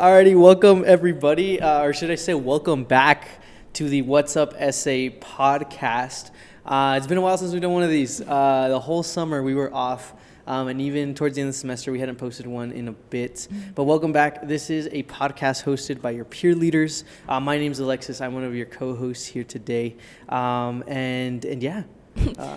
Alrighty, welcome everybody, or should I say welcome back to the What's Up ESE podcast. It's been a while since we've done one of these. The whole summer we were off, and even towards the end of the semester we hadn't posted one in a bit. But welcome back. This is a podcast hosted by your peer leaders. My name is Alexis. I'm one of your co-hosts here today. And yeah.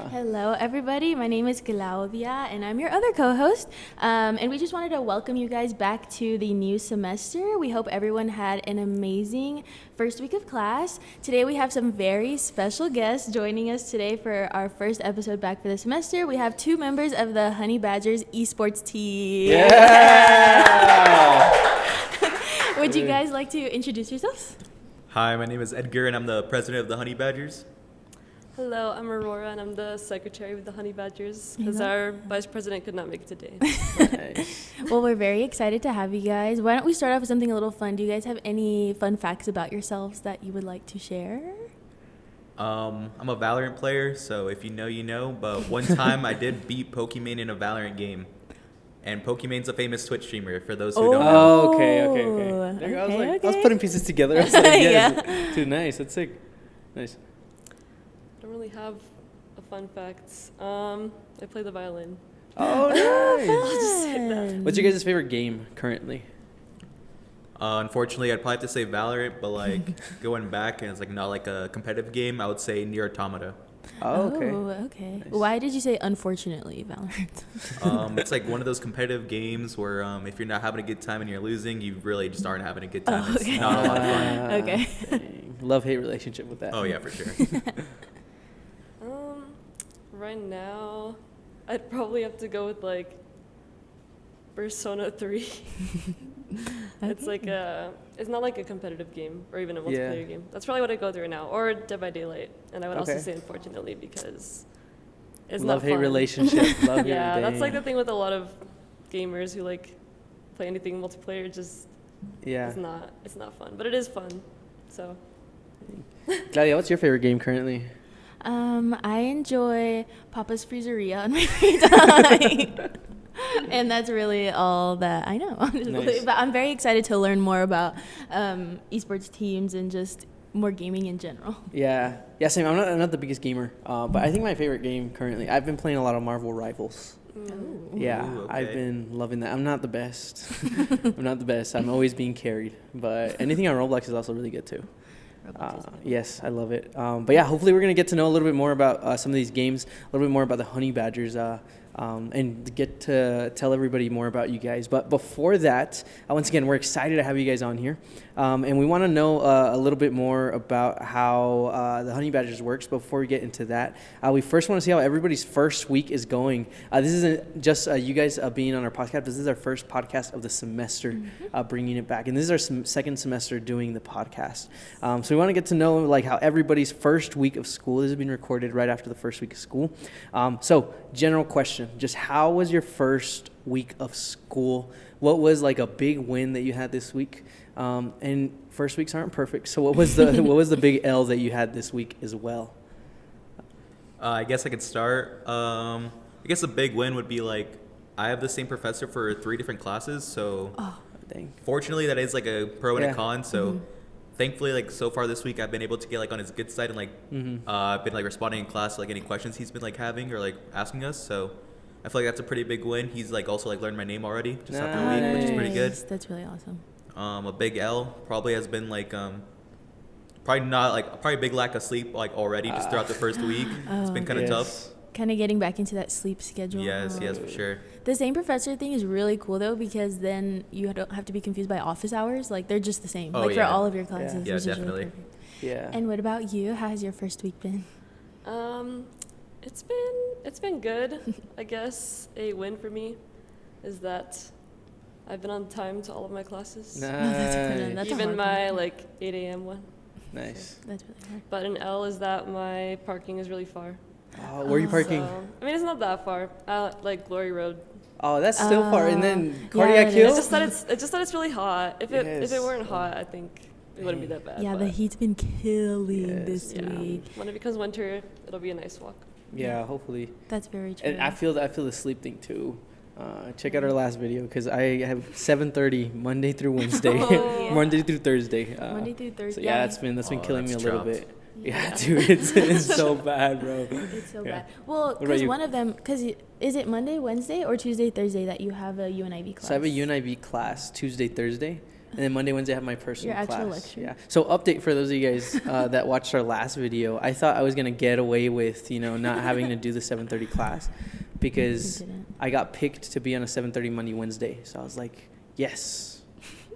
Hello, everybody. My name is Claudia, and I'm your other co-host. And we just wanted to welcome you guys back to the new semester. We hope everyone had an amazing first week of class. Today, we have some very special guests joining us today for our first episode back for the semester. We have two members of the Honey Badgers Esports team. Yeah! Would you guys like to introduce yourselves? Hi, my name is Edgar, and I'm the president of the Honey Badgers. Hello, I'm Aurora, and I'm the secretary of the Honey Badgers because our vice president could not make it today. Nice. Well, we're very excited to have you guys. Why don't we start off with something a little fun? Do you guys have any fun facts about yourselves that you would like to share? I'm a Valorant player, so if you know, you know. But one time I did beat Pokimane in a Valorant game. And Pokimane's a famous Twitch streamer, for those who don't know. Oh, okay. There you go. I was putting pieces together. I was like, Yeah. Too nice. That's sick. Nice. I don't really have a fun fact. I play the violin. Oh, nice. I'll just say that. What's your guys' favorite game currently? Unfortunately, I'd probably have to say Valorant, but like going back and it's like not like a competitive game, I would say Nier Automata. Oh, okay. Okay. Nice. Why did you say unfortunately, Valorant? It's like one of those competitive games where if you're not having a good time and you're losing, you really just aren't having a good time. Oh, okay. It's not a lot of fun. Okay. Dang. Love-hate relationship with that. Oh, yeah, for sure. Right now, I'd probably have to go with like Persona 3. It's like it's not like a competitive game or even a multiplayer game. That's probably what I'd go through now, or Dead by Daylight. And I would also say unfortunately because it's not fun. Love-hate relationship. Love Yeah, that's like the thing with a lot of gamers who like play anything multiplayer. Just it's not fun, but it is fun. So, Claudia, what's your favorite game currently? I enjoy Papa's Freezeria on my free time. And that's really all that I know. Nice. But I'm very excited to learn more about esports teams and just more gaming in general. Yeah, same. I'm not the biggest gamer, but I think my favorite game currently, I've been playing a lot of Marvel Rivals. Yeah, Ooh, okay. I've been loving that. I'm not the best. I'm always being carried, but anything on Roblox is also really good too. Yes, I love it. But yeah, hopefully we're going to get to know a little bit more about some of these games, a little bit more about the Honey Badgers, and get to tell everybody more about you guys. But before that, once again, we're excited to have you guys on here. And we want to know a little bit more about how the Honey Badgers works. Before we get into that, we first want to see how everybody's first week is going. This isn't just you guys being on our podcast. This is our first podcast of the semester, bringing it back. And this is our second semester doing the podcast. So we want to get to know like how everybody's first week of school. This is being recorded right after the first week of school. So general question, just how was your first week of school? What was like a big win that you had this week? And first weeks aren't perfect. So what was the big L that you had this week as well? I guess I could start. I guess a big win would be like I have the same professor for 3 different classes. So Dang. fortunately, that is like a pro and a con. So thankfully, like so far this week, I've been able to get like on his good side and like I've been like responding in class to like any questions he's been like having or like asking us. So I feel like that's a pretty big win. He's like also like learned my name already just after a week, which is pretty good. That's really awesome. A big L probably has been like probably a big lack of sleep like already just throughout the first week. It's been kind of tough. Kind of getting back into that sleep schedule. Yes, for sure. The same professor thing is really cool though, because then you don't have to be confused by office hours. Like they're just the same, for all of your classes. Yeah, which definitely. Is really perfect. Yeah. And what about you? How has your first week been? It's been good. I guess a win for me is that I've been on time to all of my classes. Nice. That's a even hard my one. like 8 a.m. one. Nice. That's really hard. But an L is that my parking is really far. Where are you parking? So, I mean, it's not that far. Like Glory Road. Oh, that's still far. And then yeah, Cardiac it Hill? is. It's just that it's really hot. If it weren't hot, I think it wouldn't be that bad. Yeah, but the heat's been killing this yeah. week. When it becomes winter, it'll be a nice walk. Yeah, hopefully. That's very true. And I feel the sleep thing too. Check out our last video because I have 7:30 Monday through Wednesday, Oh, yeah. Monday through Thursday. Monday through Thursday. So yeah, that's been killing me a that's little chopped. bit. Yeah, dude, it's so bad, bro. It's so Yeah. bad. Well, about because you? one of them, is it Monday, Wednesday, or Tuesday, Thursday that you have a UNIV class? So I have a UNIV class Tuesday, Thursday, and then Monday, Wednesday I have my personal Your class. actual lecture? Yeah. So update for those of you guys that watched our last video. I thought I was gonna get away with not having to do the 7:30 class because You didn't. I got picked to be on a 7:30 Monday, Wednesday. So I was like, yes.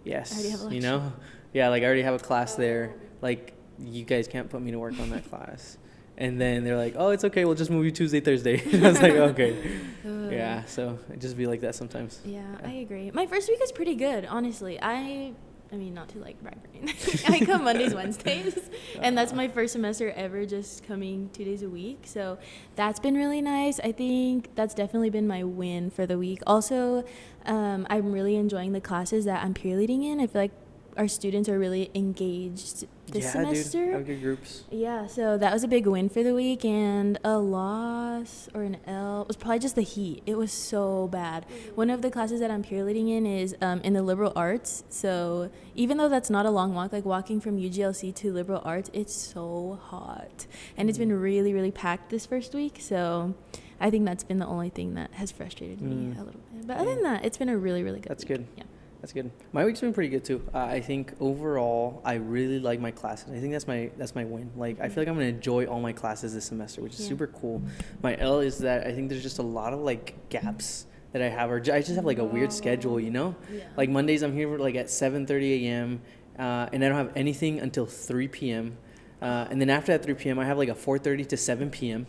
I already have a lecture. Yeah, like I already have a class there. Like you guys can't put me to work on that class. And then they're like, oh, it's okay. We'll just move you Tuesday, Thursday. And I was like, okay. Yeah, so it just be like that sometimes. Yeah, I agree. My first week is pretty good, honestly. I mean, not to like brag or anything. I come Mondays, Wednesdays, and that's my first semester ever just coming 2 days a week. So that's been really nice. I think that's definitely been my win for the week. Also, I'm really enjoying the classes that I'm peer leading in. I feel like our students are really engaged this semester. Dude, have good groups. Yeah, so that was a big win for the week, and a loss or an L was probably just the heat. It was so bad. One of the classes that I'm peer leading in is in the liberal arts. So even though that's not a long walk, like walking from UGLC to liberal arts, it's so hot, and it's been really, really packed this first week. So I think that's been the only thing that has frustrated me a little bit. But other than that, it's been a really, really good That's week. good. Yeah. That's good. My week's been pretty good too. I think overall, I really like my classes. I think that's my win. Like I feel like I'm gonna enjoy all my classes this semester, which is super cool. My L is that I think there's just a lot of like gaps that I have, or I just have like a weird schedule, Yeah. Like Mondays I'm here like at 7:30 a.m. And I don't have anything until 3 p.m. And then after that 3 p.m. I have like a 4:30 to 7 p.m.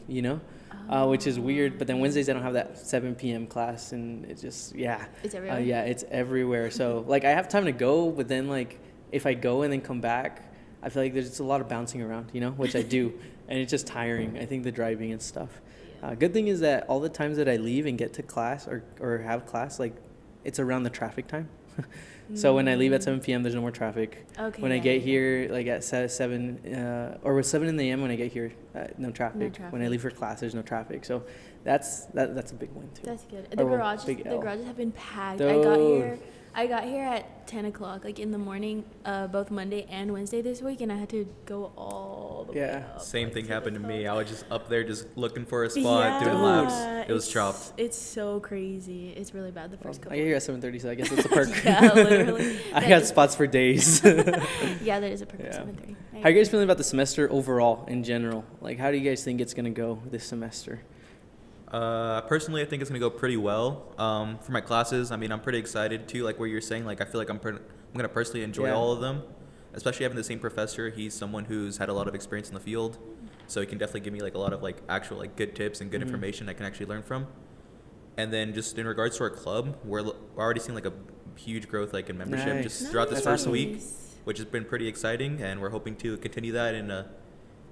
Which is weird. But then Wednesdays I don't have that 7 p.m. class, and it just It's everywhere. yeah, it's everywhere. So like I have time to go, but then like if I go and then come back, I feel like there's just a lot of bouncing around, which I do, and it's just tiring. I think the driving and stuff. Good thing is that all the times that I leave and get to class or have class, like it's around the traffic time. So when I leave at 7 p.m., there's no more traffic. Okay. When I get here, like at 7, or with 7 in the a.m. when I get here, no traffic. When I leave for class, there's no traffic. So that's a big win too. That's good. Or, well, big The L. garages have been packed. Dude. I got here at 10 o'clock, like in the morning, both Monday and Wednesday this week, and I had to go all the way up. Same like, thing to the happened to me. top. I was just up there just looking for a spot, doing Dude. laps. It was chopped. It's so crazy. It's really bad the first I couple. get here at 7:30, so I guess it's a perk. Yeah, literally. I got spots for days. Yeah, that is a perk Yeah. at 7:30. How are you guys feeling about the semester overall in general? Like, how do you guys think it's gonna go this semester? Personally, I think it's gonna go pretty well. For my classes, I mean, I'm pretty excited too. Like what you're saying, like I feel like I'm gonna personally enjoy all of them, especially having the same professor. He's someone who's had a lot of experience in the field, so he can definitely give me like a lot of like actual like good tips and good information I can actually learn from. And then just in regards to our club, we're already seeing like a huge growth like in membership just throughout this That's first awesome. week, which has been pretty exciting, and we're hoping to continue that and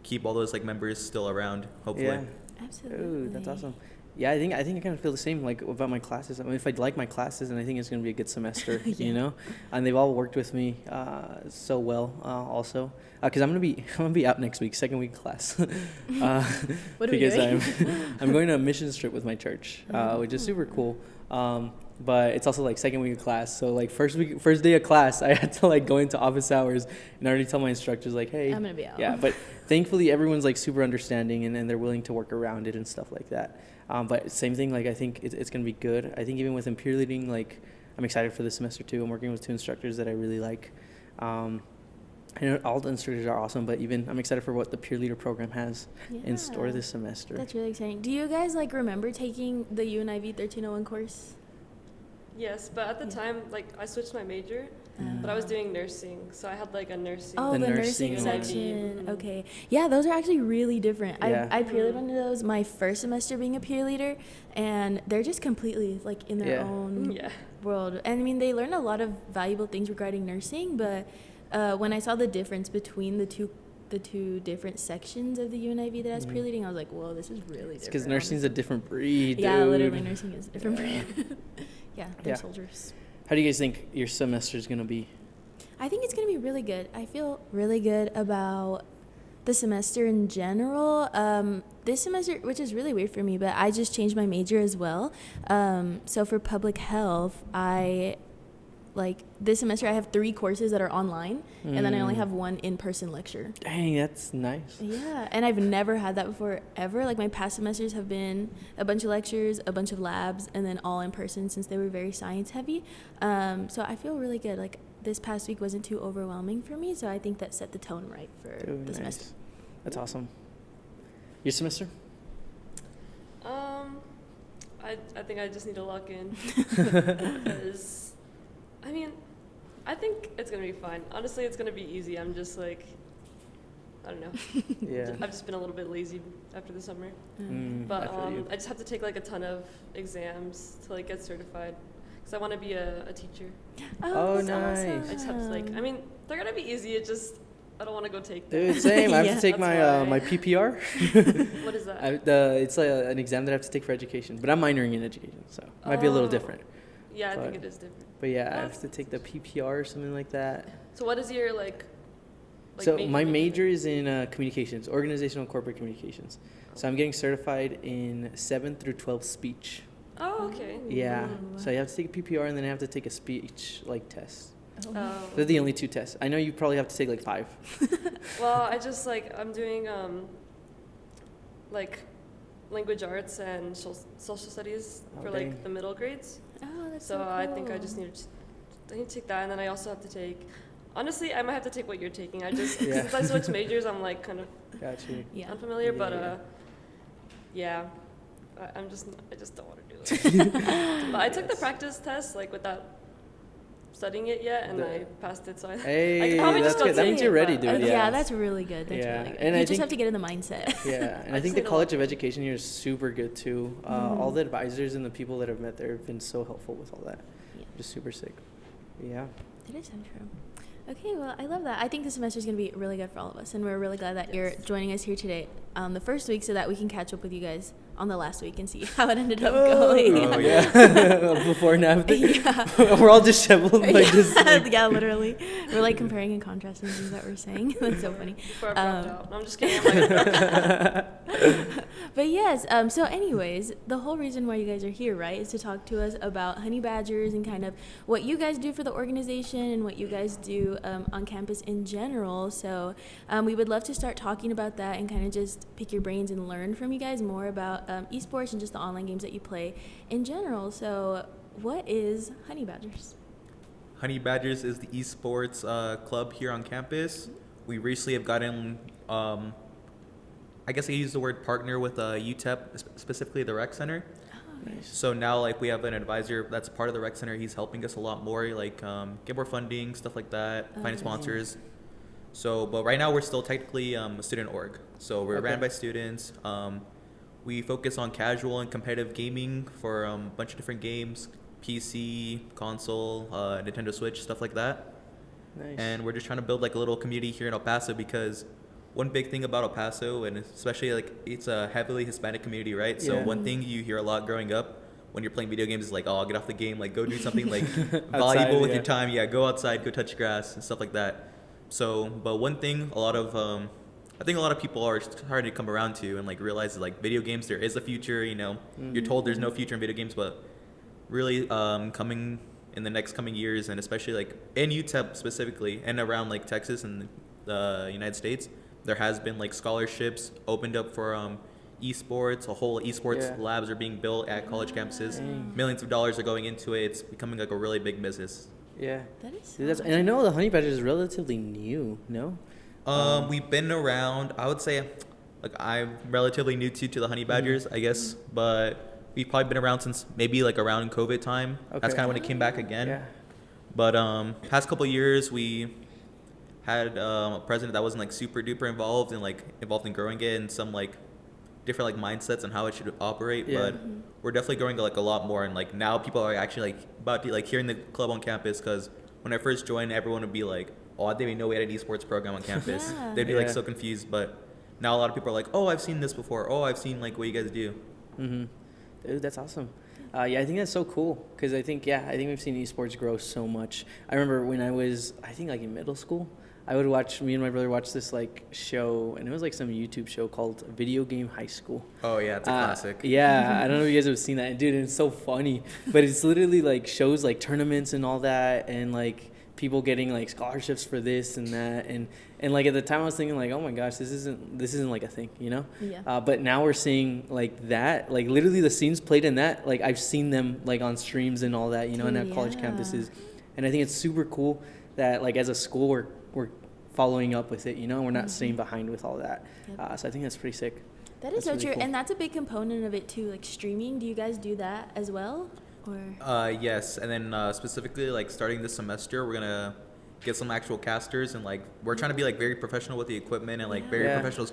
keep all those like members still around. Hopefully. Yeah. Absolutely. Ooh, that's awesome. Yeah, I think I kind of feel the same like about my classes. I mean, if I like my classes, then I think it's going to be a good semester, And they've all worked with me so well, also, because I'm gonna be out next week, second week of class. What are we because doing? I'm going on a missions trip with my church, which is super cool. But it's also like second week of class, so like first day of class, I had to like go into office hours and already tell my instructors like, hey, I'm gonna be out. Yeah, but thankfully everyone's like super understanding and they're willing to work around it and stuff like that. But same thing, like I think it's gonna be good. I think even with peer leading, like I'm excited for this semester too. I'm working with 2 instructors that I really like. I know all the instructors are awesome, but even I'm excited for what the peer leader program has in store Yeah. this semester. That's really exciting. Do you guys like remember taking the UNIV 1301 course? Yes, but at the time, like I switched my major, but I was doing nursing, so I had like a nursing. Oh, the nursing nursing section. Mhm. Okay. Yeah, those are actually really different. Yeah. I peer led one of those my first semester being a peer leader, and they're just completely like in their own Yeah. world. And I mean, they learn a lot of valuable things regarding nursing, but when I saw the difference between the two different sections of the UNIV that I was peer leading, I was like, whoa, this is really different. Because nursing's a different breed, Yeah, dude. literally, nursing is a different breed. Yeah, they're Yeah. soldiers. How do you guys think your semester's gonna be? I think it's going to be really good. I feel really good about the semester in general, this semester, which is really weird for me, but I just changed my major as well. So for public health, this semester I have 3 courses that are online, and then I only have 1 in-person lecture. Dang, that's nice. Yeah, and I've never had that before, ever. Like, my past semesters have been a bunch of lectures, a bunch of labs, and then all in person since they were very science heavy. So I feel really good. Like, this past week wasn't too overwhelming for me, so I think that set the tone right for the semester. That's awesome. Your semester? I think I just need to lock in. Because, I mean, I think it's going to be fine. Honestly, it's going to be easy. I'm just like, I don't know. Yeah. I've just been a little bit lazy after the summer. But I just have to take like a ton of exams to like get certified. Because I want to be a teacher. Oh, that's nice. awesome. I just have to like, I mean, they're going to be easy. It just, I don't want to go take them. Dude, same. I have Yeah. to take That's my why. PPR. What is that? It's like an exam that I have to take for education, but I'm minoring in education, so it might be a little Oh. different. Yeah, I but- think it is different. But yeah, I Oh, have to take the PPR or something like that. So what is your like So my major is in communications, organizational corporate communications. So I'm getting certified in 7th through 12th speech. Oh, okay. Yeah. Ooh. So I have to take a PPR and then I have to take a speech test. Oh. They're the only 2 tests. I know you probably have to take like 5. Well, I just like I'm doing like language arts and social studies for Okay. like the middle grades. Oh, that's So so cool. I think I just need to take that, and then I also have to take. Honestly, I might have to take what you're taking. I just Yeah. since I switched majors, I'm like kind of Got you. Yeah. unfamiliar, Yeah. but yeah, I just don't want to do it. But I took the practice test like without studying it yet, and I passed it. So I Hey, could probably that's just go good. That take means it, you're ready, but- dude. Yeah, Yeah. that's really good. That's Yeah. really good. And You I just think- have to get in the mindset. Yeah, and I I think just the need to College look of into it. Education here is super good too. All the advisors and the people that I've met there have been so helpful with all that. Yeah. Just super sick. Yeah. It is so true. Okay, well, I love that. I think the semester is going to be really good for all of us, and we're really glad that you're joining us here today the first week so that we can catch up with you guys on the last week and see how it ended up going. Oh, yeah. Before and after. Yeah. We're all disheveled. Like, yeah, just, like, yeah, literally. We're like comparing and contrasting things that we're saying. That's so funny. Before I dropped out. No, I'm just kidding. I'm like, But yes, so anyways, the whole reason why you guys are here, right, is to talk to us about Honey Badgers and kind of what you guys do for the organization and what you guys do on campus in general. So we would love to start talking about that and kind of just pick your brains and learn from you guys more about esports and just the online games that you play in general. So what is Honey Badgers? Honey Badgers is the esports club here on campus. We recently have gotten, I guess I use the word partner with UTEP, specifically the rec center. nice. So now, like, we have an advisor that's part of the rec center. He's helping us a lot more, like, get more funding, stuff like that, finding sponsors. So, but right now we're still technically a student org. So we're ran Okay. by students. We focus on casual and competitive gaming for a bunch of different games, PC, console, Nintendo Switch, stuff like that. Nice. And we're just trying to build like a little community here in El Paso because one big thing about El Paso, and especially like it's a heavily Hispanic community, right? So Yeah. one thing you hear a lot growing up when you're playing video games is like, oh, I'll get off the game, like go do something like Outside, valuable with yeah. your time. Yeah, go outside, go touch grass and stuff like that. So, but one thing I think a lot of people are starting to come around to and like realize that, like video games, there is a future. You know, you're told there's no future in video games, but really coming in the next coming years, and especially like in UTEP specifically and around like Texas and the United States, there has been like scholarships opened up for esports. A whole esports Yeah. labs are being built at college campuses. Dang. Millions of dollars are going into it. It's becoming like a really big business. Yeah. That is so Dude, and I know the Honey Badger is relatively new, no? We've been around, I would say, like I'm relatively new to the Honey Badgers, I guess, but we've probably been around since maybe like around COVID time. That's Okay. kind of when it came back again. Yeah. But past couple of years, we had a president that wasn't like super duper involved in growing it and some like different like mindsets on how it should operate. Yeah. But we're definitely growing like a lot more, and like now people are actually like about to like hearing the club on campus, because when I first joined, everyone would be like, oh, I didn't even know we had an esports program on campus. Yeah. They'd be like Yeah. so confused. But now a lot of people are like, oh, I've seen this before. Oh, I've seen like what you guys do. Mm-hmm. Dude, that's awesome. Yeah, I think that's so cool because I think we've seen esports grow so much. I remember when I was, I think like in middle school, Me and my brother watched this like show, and it was like some YouTube show called Video Game High School. Oh yeah, it's a classic. Yeah, I don't know if you guys have seen that. And dude, it's so funny. But it's literally like shows like tournaments and all that, and like people getting like scholarships for this and that, and like at the time I was thinking like, oh my gosh, this isn't like a thing, you know? Yeah. But now we're seeing like that, like literally the scenes played in that, like I've seen them like on streams and all that, you know, and at college campuses. And I think it's super cool that like as a school we're following up with it, you know, and we're not staying behind with all that. Yep. So I think that's pretty sick. That is That's so really true. cool. And that's a big component of it too, like streaming. Do you guys do that as well? Or Yes, and then specifically like starting this semester, we're gonna get some actual casters, and like we're trying to be like very professional with the equipment and like very Yeah. professional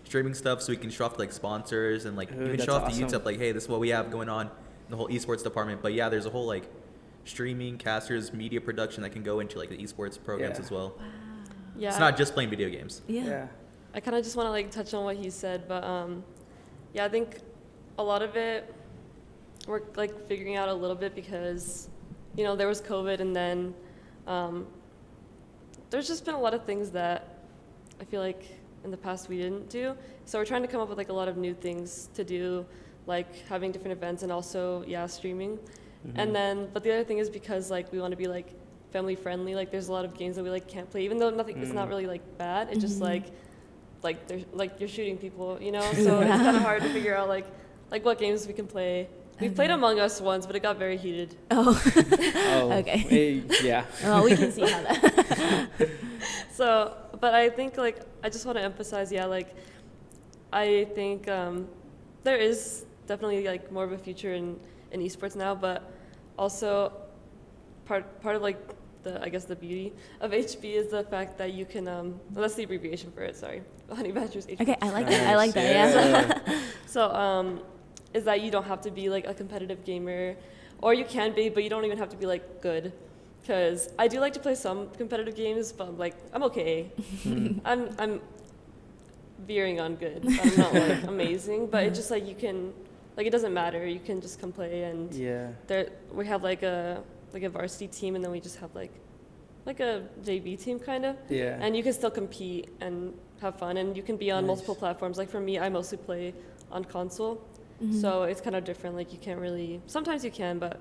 streaming stuff, so we can show off to like sponsors and like Ooh, even that's show off awesome. to UTEP like, hey, this is what we have going on in the whole esports department. But yeah, there's a whole like streaming, casters, media production that can go into like the esports programs Yeah. as well. Yeah. It's not just playing video games. yeah. I kind of just want to like touch on what he said, but yeah, I think a lot of it we're like figuring out a little bit because, you know, there was COVID, and then there's just been a lot of things that I feel like in the past we didn't do. So we're trying to come up with like a lot of new things to do, like having different events and also streaming. And then, but the other thing is because like we want to be like family friendly. Like there's a lot of games that we like can't play, even though nothing. It's not really like bad. It's just like there's like you're shooting people, you know. So it's kind of hard to figure out like what games we can play. We played Among Us once, but it got very heated. Oh. Oh, Okay. Yeah. Well, we can see how that. So, but I think like I just want to emphasize, like I think there is definitely like more of a future in esports now, but also part of like I guess the beauty of HB is the fact that you can that's the abbreviation for it. Sorry, Honey Badger's HB. Okay, I like that. I like that. Yeah. So is that you don't have to be like a competitive gamer, or you can be, but you don't even have to be like good. Because I do like to play some competitive games, but I'm okay. I'm veering on good. I'm not like amazing, but it's just like you can, like it doesn't matter. You can just come play, and we have like a varsity team, and then we just have like a JV team kind of. Yeah. And you can still compete and have fun, and you can be on multiple platforms. Like for me, I mostly play on console, so it's kind of different. Like you can't really. Sometimes you can, but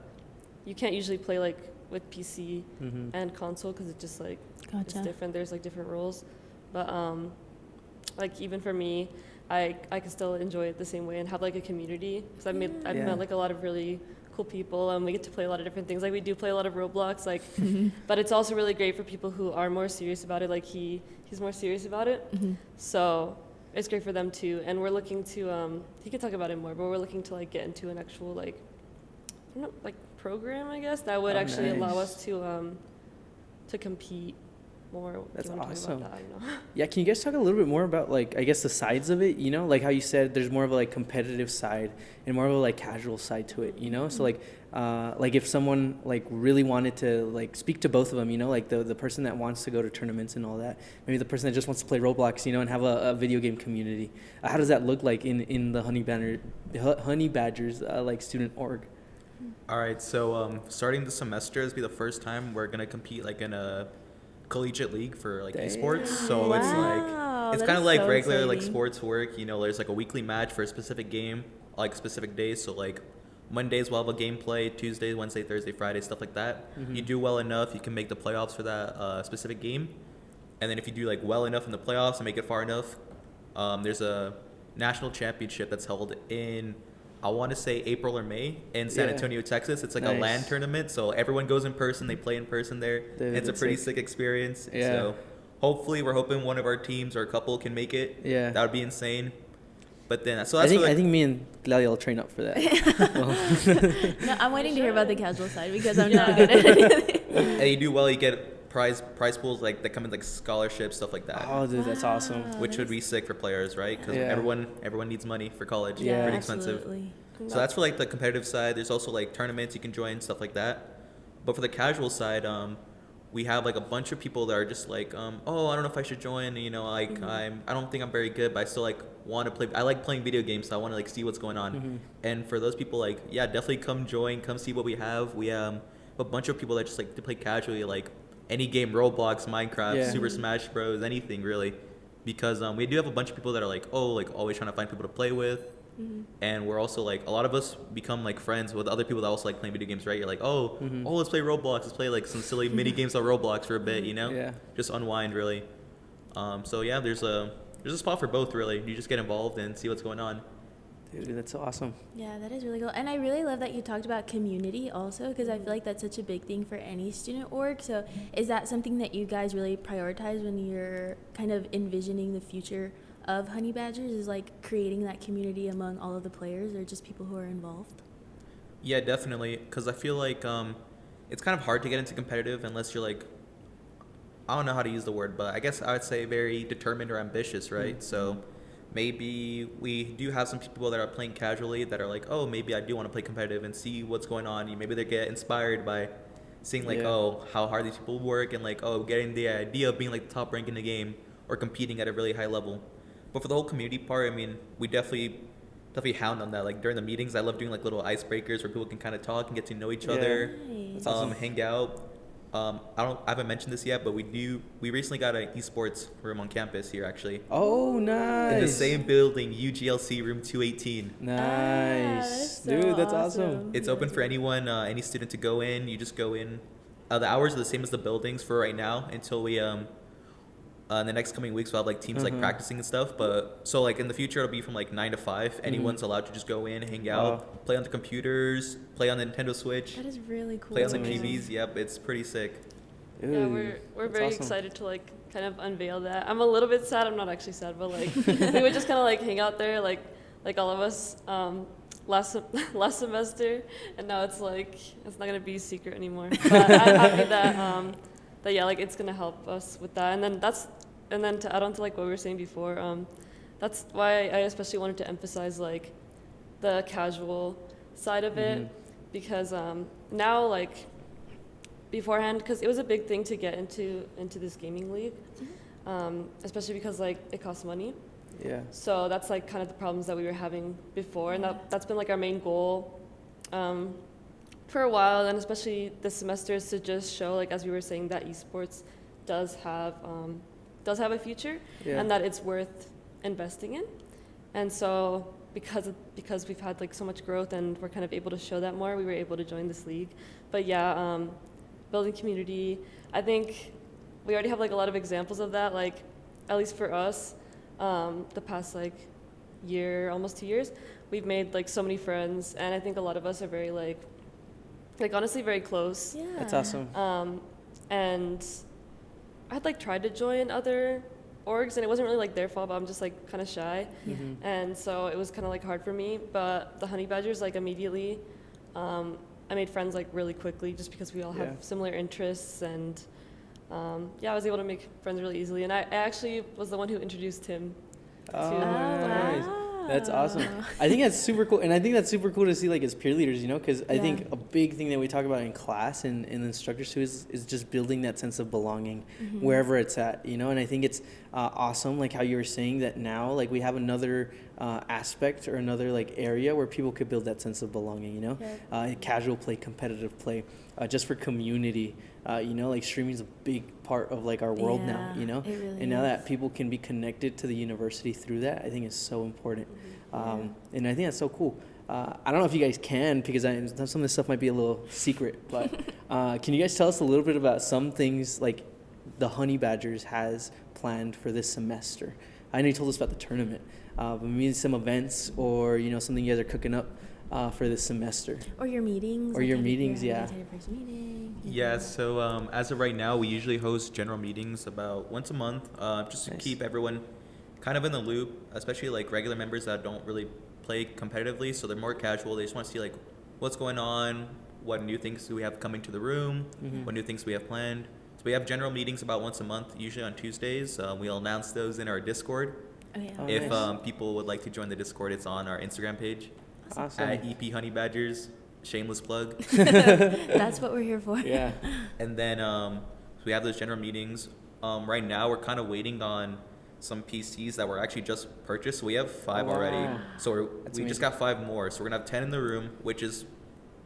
you can't usually play like with PC and console because it's just like it's different. There's like different rules, but like even for me, I can still enjoy it the same way and have like a community because I've met like a lot of really cool people, and we get to play a lot of different things. Like we do play a lot of Roblox, like, but it's also really great for people who are more serious about it. Like he's more serious about it, so it's great for them too. And we're looking to he can talk about it more, but we're looking to like get into an actual like I don't know, like program, I guess, that would actually allow us to compete more. That's Do you wanna awesome. talk about that? I don't know. Yeah, can you guys talk a little bit more about like I guess the sides of it, you know? Like how you said there's more of a like competitive side and more of a like casual side to it, you know? So like if someone like really wanted to like speak to both of them, you know, like the person that wants to go to tournaments and all that, maybe the person that just wants to play Roblox, you know, and have a video game community. How does that look like in the Honey Badgers like student org? All right, so starting the semester, this will be the first time we're gonna compete like in a collegiate league for like esports. So it's like it's kind of like so regular like exciting. sports work. You know, there's like a weekly match for a specific game, like specific days. So like Mondays we'll have a gameplay, Tuesday, Wednesday, Thursday, Friday, stuff like that. You do well enough, you can make the playoffs for that specific game. And then if you do like well enough in the playoffs and make it far enough, there's a national championship that's held in, I want to say April or May in San Antonio, Texas. It's like a LAN tournament, so everyone goes in person. They play in person there. Dude, it's a pretty sick experience. Yeah. So hopefully, we're hoping one of our teams or a couple can make it. Yeah. That would be insane. But then, so I that's think me and Claudia will train up for that. No, I'm waiting to hear about the casual side because I'm not good at anything. and you do well, you get prize pools like that come in like scholarships, stuff like that. Oh, dude, that's awesome. Which would be sick for players, right? Because everyone needs money for college. Yeah. Pretty expensive. Absolutely. So that's for like the competitive side. There's also like tournaments you can join, stuff like that. But for the casual side, we have like a bunch of people that are just like, oh, I don't know if I should join. You know, like I don't think I'm very good, but I still like want to play. I like playing video games, so I want to like see what's going on. And for those people, like definitely come join, come see what we have. We have a bunch of people that just like to play casually, like any game, Roblox, Minecraft, Yeah. Super Smash Bros, anything really, because we do have a bunch of people that are like, oh, like always trying to find people to play with. And we're also like, a lot of us become like friends with other people that also like playing video games, right? You're like, oh, let's play Roblox, let's play like some silly mini games on Roblox for a bit, you know? Yeah. Just unwind really. So yeah, there's a spot for both really. You just get involved and see what's going on. Dude, that's awesome. Yeah, that is really cool. And I really love that you talked about community also, because I feel like that's such a big thing for any student org. So is that something that you guys really prioritize when you're kind of envisioning the future of Honey Badgers, is like creating that community among all of the players or just people who are involved? Yeah, definitely, because I feel like it's kind of hard to get into competitive unless you're like, I don't know how to use the word, but I guess I would say very determined or ambitious, right? So maybe we do have some people that are playing casually that are like, oh, maybe I do want to play competitive and see what's going on. Maybe they get inspired by seeing like, oh, how hard these people work, and like, oh, getting the idea of being like the top rank in the game or competing at a really high level. But for the whole community part, I mean, we definitely hound on that. Like during the meetings, I love doing like little icebreakers where people can kind of talk and get to know each other, Nice. awesome. hang out. I haven't mentioned this yet, but we recently got an Esports room on campus here actually. Oh, nice. In the same building, UGLC room 218. Nice. that's so Dude, that's awesome. It's open for anyone, any student to go in. You just go in. The hours are the same as the buildings for right now until we in the next coming weeks we'll have like teams like practicing and stuff. But so like in the future it'll be from like 9 to 5. Anyone's allowed to just go in, hang out, play on the computers, play on the Nintendo Switch, That is really cool. play on the amazing. TVs. Yep, it's pretty sick. Yeah, Dude, we're that's very awesome. excited to like kind of unveil that. I'm a little bit sad. I'm not actually sad, but like we would just kind of like hang out there, like all of us last semester, and now it's like it's not gonna be a secret anymore. But I'm happy that yeah, like it's gonna help us with that. And then to add on to like what we were saying before, that's why I especially wanted to emphasize like the casual side of it, because now like beforehand, because it was a big thing to get into this gaming league, especially because like it costs money. Yeah. So that's like kind of the problems that we were having before, and that's been like our main goal for a while, and especially this semester is to just show, like as we were saying, that esports does have a future, and that it's worth investing in. And so because we've had like so much growth and we're kind of able to show that more, we were able to join this league. But yeah, building community, I think we already have like a lot of examples of that, like at least for us, the past like year, almost 2 years, we've made like so many friends, and I think a lot of us are very like honestly very close. Yeah. That's awesome. And I'd like tried to join other orgs, and it wasn't really like their fault, but I'm just like kind of shy. And so it was kind of like hard for me, but the Honey Badgers, like immediately, I made friends like really quickly just because we all have similar interests, and yeah, I was able to make friends really easily, and I actually was the one who introduced him to nice. That's awesome. I think that's super cool, and I think that's super cool to see like as peer leaders, you know, because I think a big thing that we talk about in class and instructors too is just building that sense of belonging wherever it's at, you know. And I think it's awesome, like how you were saying that now, like we have another aspect or another like area where people could build that sense of belonging, you know, casual play, competitive play, just for community. You know, like streaming is a big part of like our world now, you know, it really and now is. that people can be connected to the university through that, I think is so important. And I think that's so cool. I don't know if you guys can, because some of this stuff might be a little secret, but can you guys tell us a little bit about some things like the Honey Badgers has planned for this semester? I know you told us about the tournament, but maybe some events or, you know, something you guys are cooking up for this semester. Or your meetings. Or like your if meetings, you're yeah. having your first meeting. Yeah, so as of right now, we usually host general meetings about once a month, just to keep everyone kind of in the loop, especially like regular members that don't really play competitively, so they're more casual. They just want to see like what's going on, what new things do we have coming to the room, what new things we have planned. So we have general meetings about once a month, usually on Tuesdays. We'll announce those in our Discord. Oh, yeah. Oh, If nice. People would like to join the Discord, it's on our Instagram page Awesome. at EP Honey Badgers. Shameless plug. That's what we're here for. Yeah. And then so we have those general meetings. Right now, we're kind of waiting on some PCs that were actually just purchased. So we have 5 wow. already. So That's we just amazing. got 5 more. So we're going to have 10 in the room, which is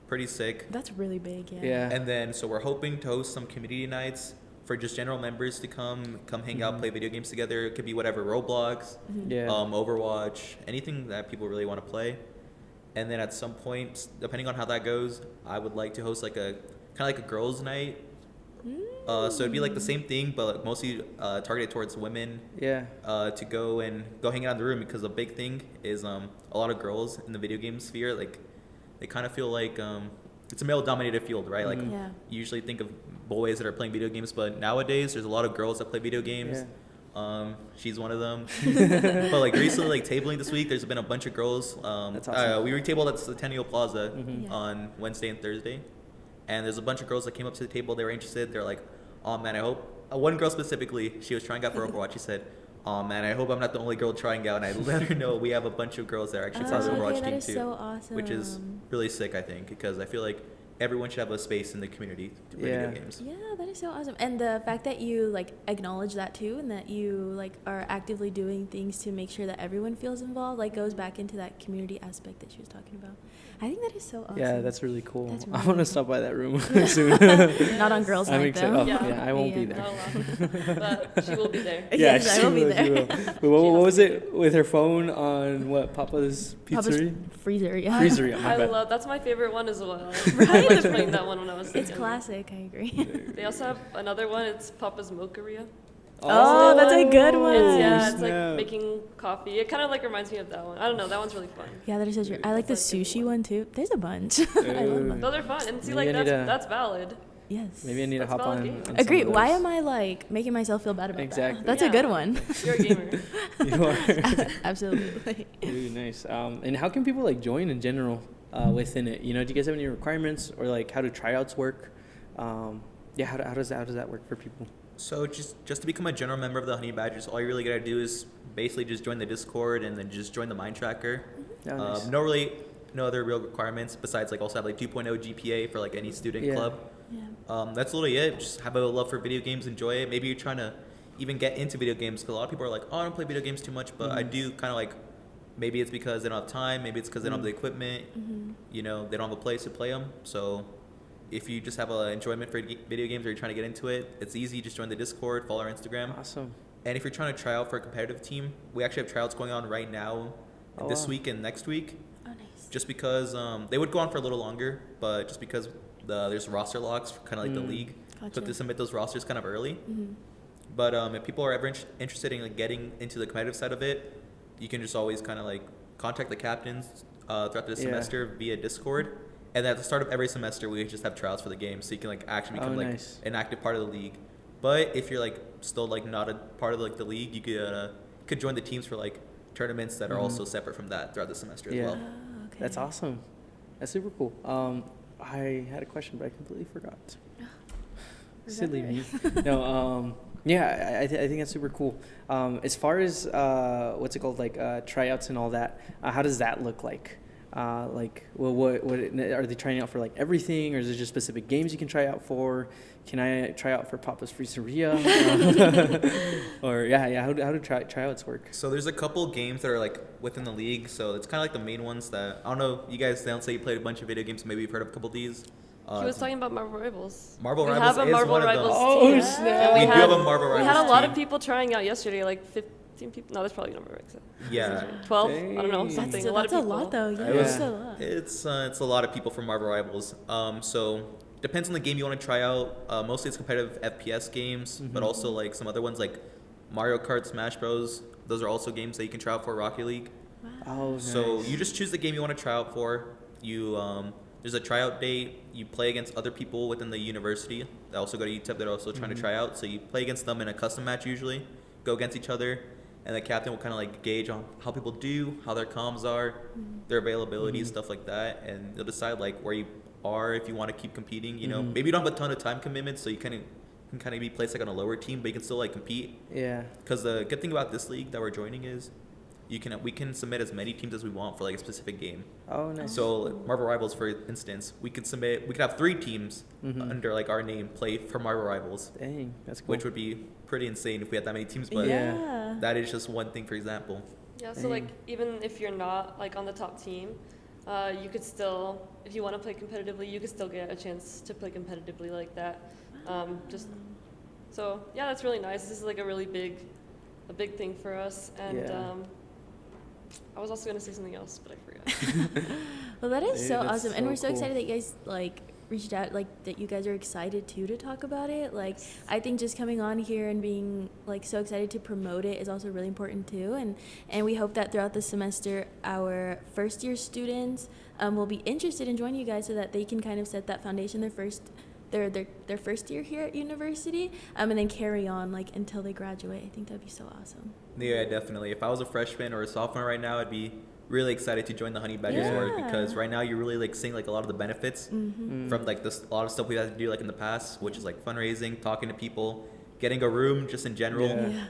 pretty sick. That's really big, yeah. Yeah. And then, so we're hoping to host some community nights for just general members to come hang out, play video games together. It could be whatever, Roblox, Overwatch, anything that people really want to play. And then at some point, depending on how that goes, I would like to host like a kind of like a girls' night. So it'd be like the same thing, but like mostly targeted towards women. Yeah. To go hang out in the room, because a big thing is a lot of girls in the video game sphere, like they kind of feel like it's a male-dominated field, right? Like you usually think of boys that are playing video games, but nowadays there's a lot of girls that play video games. She's one of them. But like recently, like tabling this week, there's been a bunch of girls. That's awesome. We retabled at Centennial Plaza on Wednesday and Thursday, and there's a bunch of girls that came up to the table. They were interested. They're like, "Oh man, I hope." One girl specifically, she was trying out for Overwatch. She said, "Oh man, I hope I'm not the only girl trying out." And I let her know we have a bunch of girls that are actually part of the Overwatch team too, so awesome. which is really sick, I think, because I feel like everyone should have a space in the community to play video games. Yeah, that is so awesome. And the fact that you like acknowledge that too, and that you like are actively doing things to make sure that everyone feels involved, like goes back into that community aspect that she was talking about. I think that is so awesome. Yeah, that's really cool. That's really I want to cool. stop by that room soon. Not on girls' I'm night excited. though. Oh, yeah, I won't be Not there. allowed. But she will be there. Yeah, Yes, I will be there. She will. Wait, what was it with her phone on what, Papa's Pizzeria? Freezer, yeah. Freezer, yeah, my I bad. love, that's my favorite one as well. Right? I liked playing that one when I was It's younger. classic, I agree. They also have another one, it's Papa's Mocharia. Oh, that's a good one. It's like snap. making coffee. It kind of like reminds me of that one. I don't know, that one's really fun. Yeah, that is so true. I like the sushi one too. There's a bunch. I love them. Those are fun. And see, Maybe like I need that's valid. Yes. Maybe I need to That's hop valid on. game. some Agree. of Why those. am I like making myself feel bad about Exactly. that? That's a Yeah. good one. You're a gamer. You are. Absolutely. Really nice. And how can people like join in general within it? You know, do you guys have any requirements, or like how do tryouts work? Yeah, how does that work for people? So just to become a general member of the Honey Badgers, all you really gotta do is basically just join the Discord and then just join the Mind Tracker. Oh, nice. No other real requirements besides like also have like 2.0 GPA for like any student Yeah. club. Yeah. That's literally it. Just have a love for video games, enjoy it. Maybe you're trying to even get into video games, because a lot of people are like, "Oh, I don't play video games too much," but I do kind of like. Maybe it's because they don't have time. Maybe it's because they don't have the equipment. You know, they don't have a place to play them. So if you just have an enjoyment for video games or you're trying to get into it, it's easy. Just join the Discord, follow our Instagram. Awesome. And if you're trying to try out for a competitive team, we actually have tryouts going on right now, this wow. week and next week. Oh, nice. Just because they would go on for a little longer, but just because there's roster locks, kind of like the league, Gotcha. so to submit those rosters kind of early. But if people are ever interested in like getting into the competitive side of it, you can just always kind of like contact the captains throughout the semester via Discord. And at the start of every semester, we just have tryouts for the game, so you can like actually become like nice. an active part of the league. But if you're like still like not a part of like the league, you could join the teams for like tournaments that are also separate from that throughout the semester as well. Oh, okay. That's awesome. That's super cool. I had a question, but I completely forgot. Silly me. No. Yeah, I think that's super cool. As far as what's it called, like tryouts and all that, how does that look like? Like, well, what are they trying out for? Like everything, or is it just specific games you can try out for? Can I try out for Papa's Freezeria? Or how do tryouts work? So there's a couple games that are like within the league. So it's kind of like the main ones that I don't know. You guys don't say you played a bunch of video games. So maybe you've heard of a couple of these. He was talking about Marvel Rivals. Marvel we Rivals have a is Marvel one of them. Rivals Oh, team. snap. We And do have a Marvel We Rivals had a lot team. of people trying out yesterday, like 15 people. No, that's probably a number of Yeah. 12. I don't know, Dang. something. That's a lot of a people. lot, though. Yeah, It was- that's a lot. It's a lot of people from Marvel Rivals. So depends on the game you want to try out. Mostly it's competitive FPS games, but also like some other ones like Mario Kart, Smash Bros. Those are also games that you can try out for Rocket League. Oh, nice. So you just choose the game you want to try out for. You there's a tryout date. You play against other people within the university that also go to UTEP that are also trying to try out. So you play against them in a custom match usually. Go against each other, and the captain will kind of like gauge on how people do, how their comms are, their availability, stuff like that, and they'll decide like where you are if you want to keep competing. You know, maybe you don't have a ton of time commitment, so you can kind of be placed like on a lower team, but you can still like compete. Yeah. Because the good thing about this league that we're joining is we can submit as many teams as we want for like a specific game. Oh, nice. So like, Marvel Rivals, for instance, we could have 3 teams under like our name play for Marvel Rivals, Dang, that's cool. which would be pretty insane if we had that many teams. But Yeah. that is just one thing, for example. Yeah, so like even if you're not like on the top team, you could still, if you want to play competitively, you could still get a chance to play competitively like that. Just So yeah, that's really nice. This is like a big thing for us. And I was also gonna say something else, but I forgot. Well, that is so that's awesome, and so we're so cool. excited that you guys like reached out, like that you guys are excited too to talk about it. Like, I think just coming on here and being like so excited to promote it is also really important too, and we hope that throughout the semester our first year students will be interested in joining you guys so that they can kind of set that foundation their first year here at university, and then carry on like until they graduate. I think that'd be so awesome. Yeah, definitely. If I was a freshman or a sophomore right now, I'd be really excited to join the Honey Badgers Yeah. org, because right now you're really like seeing like a lot of the benefits from like this, a lot of stuff we had to do like in the past, which is like fundraising, talking to people, getting a room just in general. Yeah.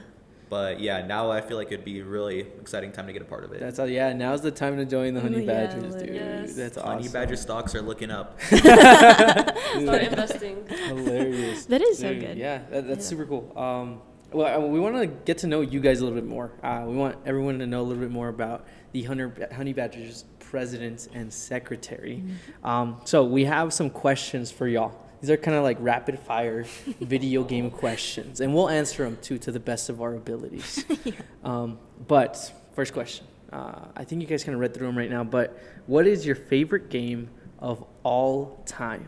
But yeah, now I feel like it'd be a really exting time to get a part of it. That's all. Yeah, now's the time to join the Honey Yeah, Badgers, dude. yes. That's awesome. Honey Badger stocks are looking up. Start investing. Hilarious. That is so Dude, good. Yeah, that's Yeah. super cool. Well, we want to get to know you guys a little bit more. We want everyone to know a little bit more about the Honey Badgers president and secretary. So we have some questions for y'all. These are kind of like rapid fire video game questions, and we'll answer them too to the best of our abilities. But first question, I think you guys kind of read through them right now, but what is your favorite game of all time?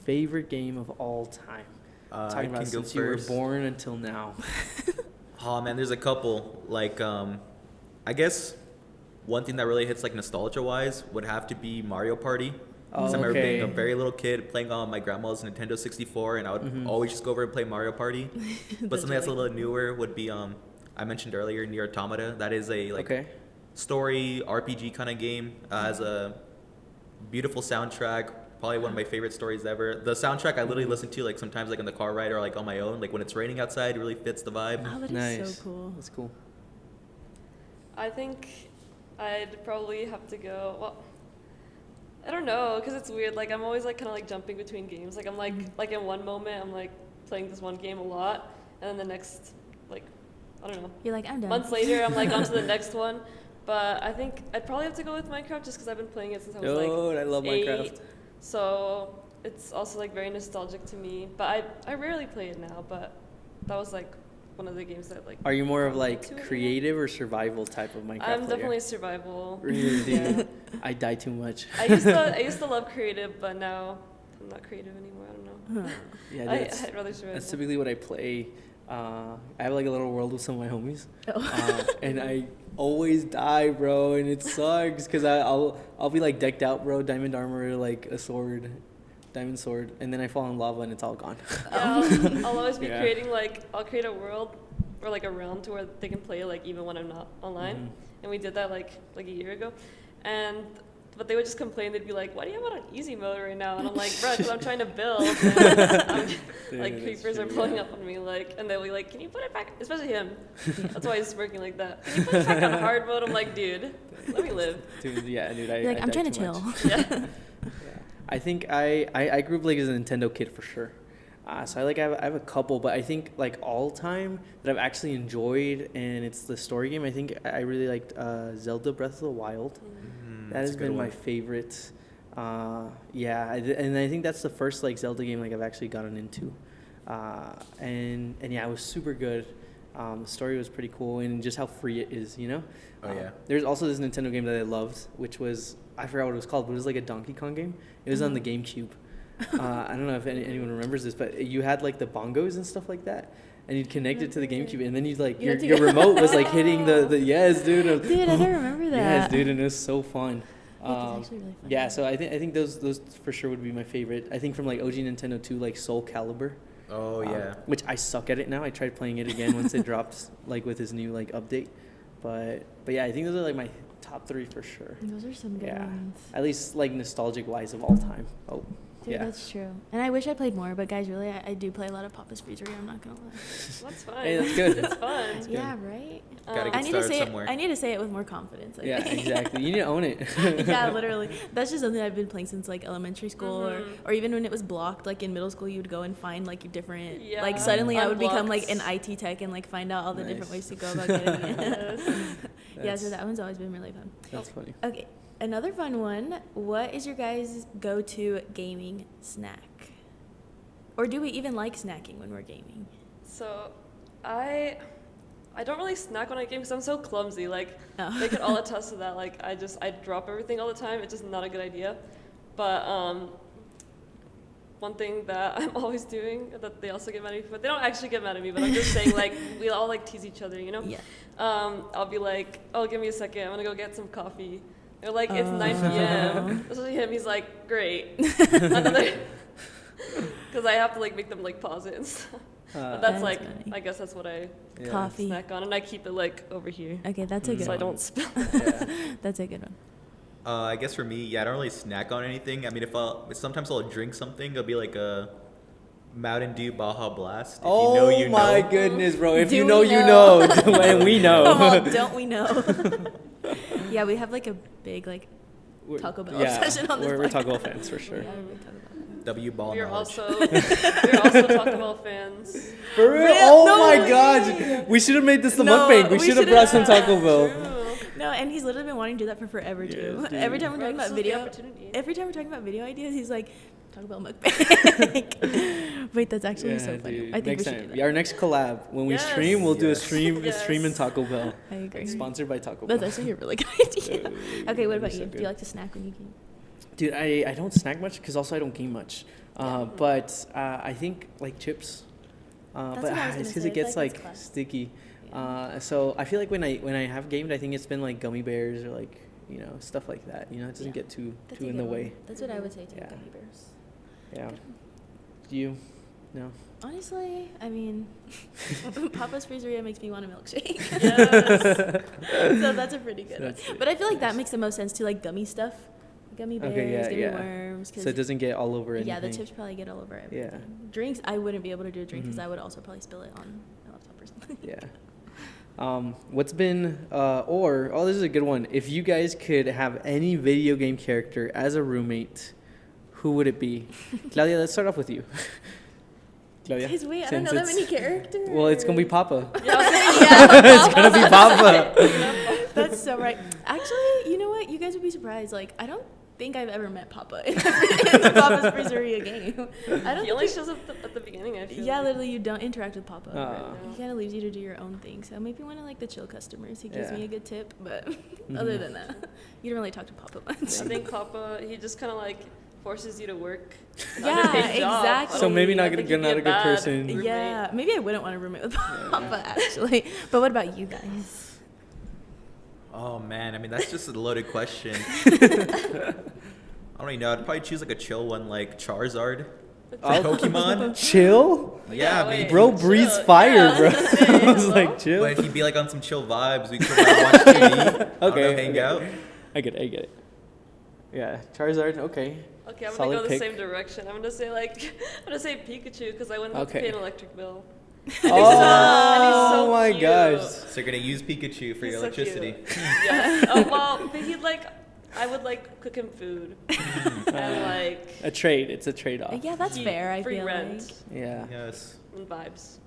Favorite game of all time? I Talking can about go since you were first. born until now. Oh man, there's a couple. Like, I guess one thing that really hits like nostalgia wise would have to be Mario Party. Oh, I remember okay. being a very little kid playing on my grandma's Nintendo 64, and I would always just go over and play Mario Party. But something that's a little newer would be I mentioned earlier Nier Automata. That is a like Okay. story RPG kind of game. Has a beautiful soundtrack. Probably one of my favorite stories ever. The soundtrack I literally listen to like sometimes like in the car ride or like on my own. Like when it's raining outside, it really fits the vibe. Oh, that is Nice. so cool. That's cool. I think I'd probably have to go. Well, I don't know, cause it's weird. Like I'm always like kind of like jumping between games. Like I'm like in one moment I'm like playing this one game a lot, and then the next like I don't know. You're like, I'm done. Months later I'm like on to the next one. But I think I'd probably have to go with Minecraft just because I've been playing it since I was like Dude, I love 8. Minecraft. So it's also like very nostalgic to me. But I rarely play it now. But that was like one of the games that like. Are you more of brought me to like it. creative or survival type of Minecraft I'm player? definitely survival. Really, dude? Yeah. I die too much. I used to love creative, but now I'm not creative anymore. I don't know. Yeah, that's, I'd rather survival. that's typically what I play. I have like a little world with some of my homies, and I always die, bro, and it sucks because I'll be like decked out, bro, diamond armor, like a sword, diamond sword, and then I fall in lava and it's all gone. Yeah, I'll always be Yeah. creating like I'll create a world or like a realm to where they can play like even when I'm not online, and we did that like a year ago, but they would just complain. They'd be like, "Why do you have it on easy mode right now?" And I'm like, "Bro, because I'm trying to build." And like Dude, that's creepers are true, pulling yeah. up on me, like, and they'll be like, "Can you put it back?" Especially him. That's why he's working like that. Can you put it back on hard mode? I'm like, dude, let me live. Dude, yeah, dude, You're like, I I'm die trying to too much. chill. Yeah. I think I grew up like as a Nintendo kid for sure. So I have a couple, but I think like all time that I've actually enjoyed, and it's the story game. I think I really liked Zelda Breath of the Wild. That That's has a good been one. my favorite. And I think that's the first like Zelda game like I've actually gotten into. And yeah, it was super good. The story was pretty cool, and just how free it is, you know. Oh, yeah. There's also this Nintendo game that I loved, which was I forgot what it was called, but it was like a Donkey Kong game. It was on the GameCube. I don't know if anyone remembers this, but you had like the bongos and stuff like that, and you'd connect it to the GameCube, and then you'd like You your, had to your go- remote was like hitting the yes, dude. Dude, I don't remember that. Yes, dude, and it was so fun. Yeah, it's actually really fun. Yeah, so I think those for sure would be my favorite. I think from like OG Nintendo 2, like Soul Calibur. Oh yeah. Which I suck at it now. I tried playing it again once it dropped, like with his new like update. But yeah, I think those are like my top 3 for sure. Those are some good Yeah, ones. at least like nostalgic wise of all time. Oh, Dude, yeah. that's true. And I wish I played more, but guys, really, I do play a lot of Papa's Freezer. I'm not gonna lie. That's fun. Hey, that's good. It's fun. Yeah, right. Gotta get I need to started say somewhere. it. I need to say it with more confidence. I Yeah, think. exactly. You need to own it. Yeah, literally. That's just something I've been playing since like elementary school, or even when it was blocked. Like in middle school, you would go and find like different. Yeah. Like suddenly, I would become like an Unblocked. IT tech and like find out all the different Nice. ways to go about getting it. Yes. Yeah, so that one's always been really fun. That's funny. Okay, another fun one. What is your guys' go-to gaming snack? Or do we even like snacking when we're gaming? So, I don't really snack when I game because I'm so clumsy. Like, Oh. they could all attest to that. Like, I drop everything all the time. It's just not a good idea. But one thing that I'm always doing that they also get mad at me for, they don't actually get mad at me, but I'm just saying, like, we all like tease each other, you know? Yeah. I'll be like, oh, give me a second. I'm gonna go get some coffee. They're like, it's 9 p.m. Especially him. He's like, great. Because I have to like make them like pause it and stuff. But that's like, funny. I guess that's what I Coffee. snack on, and I keep it like over here Okay, that's a good so I one. don't spill. That's a good one. I guess for me, I don't really snack on anything. I mean, sometimes I'll drink something. It'll be like a Mountain Dew Baja Blast. If Oh you know, you my know. goodness, bro! If Do you know, we you know? know, and we know. Come on, don't we know? Yeah, we have like a big like Taco Bell obsession on this We're Taco Bell podcast. fans for sure. Yeah, we're big Taco Bell fans. W ball We're knowledge. also Taco Bell fans. For real? Real? Oh No my way. gosh! We should have made this the No, mukbang. We we should have should've- brought some Taco Bell. True. No, and he's literally been wanting to do that for forever too. Yes, dude. Every time we're talking This about is the video, opportunity. every time we're talking about video ideas, he's like, Taco Bell mukbang. Wait, that's actually so funny. dude. I think next we should time. do that. Our next collab, when we Yes. stream, we'll do a Yes. stream in Yes. Taco Bell. I agree. Sponsored by Taco Bell. That's actually a really good idea. Okay, what about So you? Do good. you like to snack when you game? Dude, I don't snack much because also I don't game much. But I think like chips. That's But what I was it's gonna because say. it I gets feel like like it's classic. sticky. Yeah. So I feel like when I have gamed, I think it's been like gummy bears or like stuff like that. It doesn't Yeah. get too That's a in good the one. way. That's what I would say too. Yeah. Gummy bears. Yeah. Do you? No. Honestly, I mean, Papa's Freezeria makes me want a milkshake. Yes. So that's a pretty good one. That's it. But I feel like that makes the most sense to like gummy stuff. Gummy bears, Okay, yeah, gummy yeah. worms. 'Cause So it doesn't get all over anything. yeah, the chips probably get all over everything. Yeah. Drinks, I wouldn't be able to do a drink because Mhm. I would also probably spill it on my laptop or something. Yeah. What's been this is a good one. If you guys could have any video game character as a roommate, who would it be? Claudia, let's start off with you. Claudia. Guys, wait, I don't since know that it's- many characters. Well, it's gonna be Papa. Yeah, It's gonna be Papa. that's so right. Actually, you know what? You guys would be surprised. Like, I don't think I've ever met Papa in the Papa's Freezeria game. I don't He only think shows up at the beginning, I feel yeah, like. literally, you don't interact with Papa. Aw. He kind of leaves you to do your own thing. So maybe one of like the chill customers. He gives Yeah. me a good tip, but other than that, you don't really talk to Papa much. I think Papa, he just kind of like forces you to work. an Yeah, underpaid job. exactly. So maybe I not think gonna he'd not be a good bad person. roommate. Yeah, maybe I wouldn't want a roommate with Papa actually. But what about you guys? Oh man, I mean that's just a loaded question. I don't really know. I'd probably choose like a chill one, like Charizard Oh. from Pokemon. Chill? Yeah, wait. maybe. Bro breathes Chill. fire, Yeah, bro. that's the thing, I was bro. like, chill. But if he'd be like on some chill vibes, we could like, watch TV. I don't know, Okay, hang okay. out. I get it. Yeah, Charizard, okay. Okay, I'm Solid gonna go pick. the same direction. I'm gonna say Pikachu because I wouldn't have to Okay. pay an electric bill. Oh so my cute. gosh. So you're gonna use Pikachu for He's your so electricity. Yeah. Oh well, but I would like cook him food and like A trade. It's a trade off. Yeah, that's heat, fair. I free feel rent like. Yeah. Yes. and vibes.